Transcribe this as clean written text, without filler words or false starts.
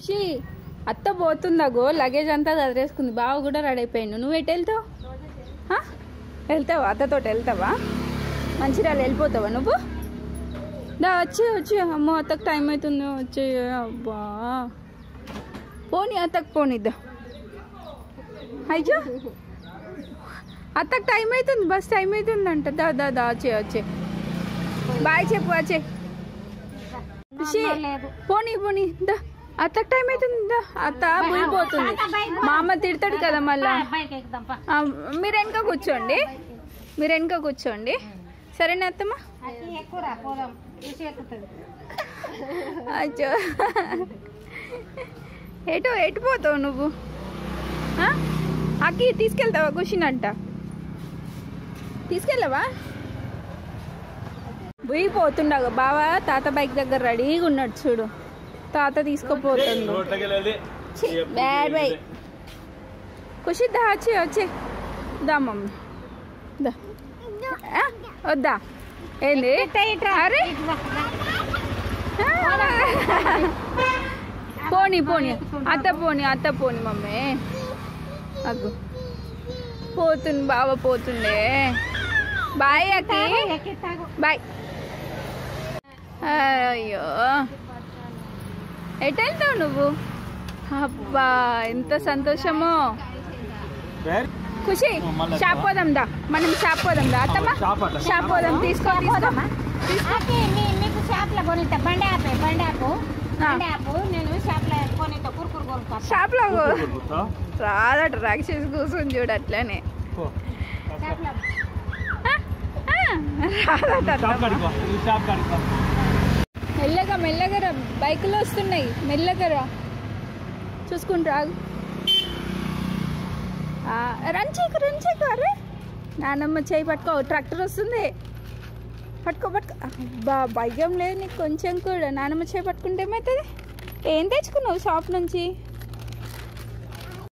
ఖుషి అత్త పోతుందాగో లగేజ్ అంతా చదివేసుకుంది. బావ కూడా రెడీ అయిపోయాడు. నువ్వు ఎటు వెళ్తావు? వెళ్తావా? అత్తతోటి వెళ్తావా? మంచిర్యాల వెళ్ళిపోతావా నువ్వు? దా వచ్చి అమ్మో అత్తకు టైం అవుతుంది. వచ్చి అబ్బా పోనీ అత్తకు పోనిద్దా. అయ్యో అత్తకు టైం అవుతుంది, బస్ టైం అవుతుందంట. దా దా దా వచ్చే బాయ్ చెప్పు వచ్చే. పోనీ పోనీ దా అత్తకు టైం అవుతుంది. దా అత్త పోయిపోతుంది. మా అమ్మ తిడతాడు కదా మళ్ళా. మీరు వెనక కూర్చోండి సరేనా అత్తమ్మ? అచ్చో ఎటు పోతావు నువ్వు? అక్కి తీసుకెళ్తావా? కూర్చునంట తీసుకెళ్ళవా? పోతుండగా బావా తాత బైక్ దగ్గర రెడీగా ఉన్నాడు చూడు. తాత తీసుకుపోతుండు. బ్యాడ్ బై ఖుషి దా వచ్చే దా మమ్మీ దా. వద్దా ఏంది? అరే పోనీ అత్త పోనీ మమ్మీ. అగ్గు పోతుంది బావ పోతుండే. బాయ్ అక్కి బాయ్. అయ్యో ఎటు వెళ్తావు నువ్వు? అబ్బా ఎంత సంతోషమో. ఖుషి షాప్ పోదాం దా, మనం షాప్ పోదాం దా అత్తమ్మ. షాప్ పోదాం తీసుకో షాప్ లో రాదట రాక్షసి కూర్చొని చూడు అట్లనే మెల్లగా రా, బైకులు వస్తున్నాయి మెల్లగా రా చూసుకుంటా. రంచేకు అరే నానమ్మ చేయి పట్టుకో, ట్రాక్టర్ వస్తుంది పట్టుకో. అబ్బా భయం లేదు నీకు కొంచెం కూడా. నానమ్మ చేయి పట్టుకుంటే ఏమవుతుంది? ఏం తెచ్చుకున్నావు షాప్ నుంచి?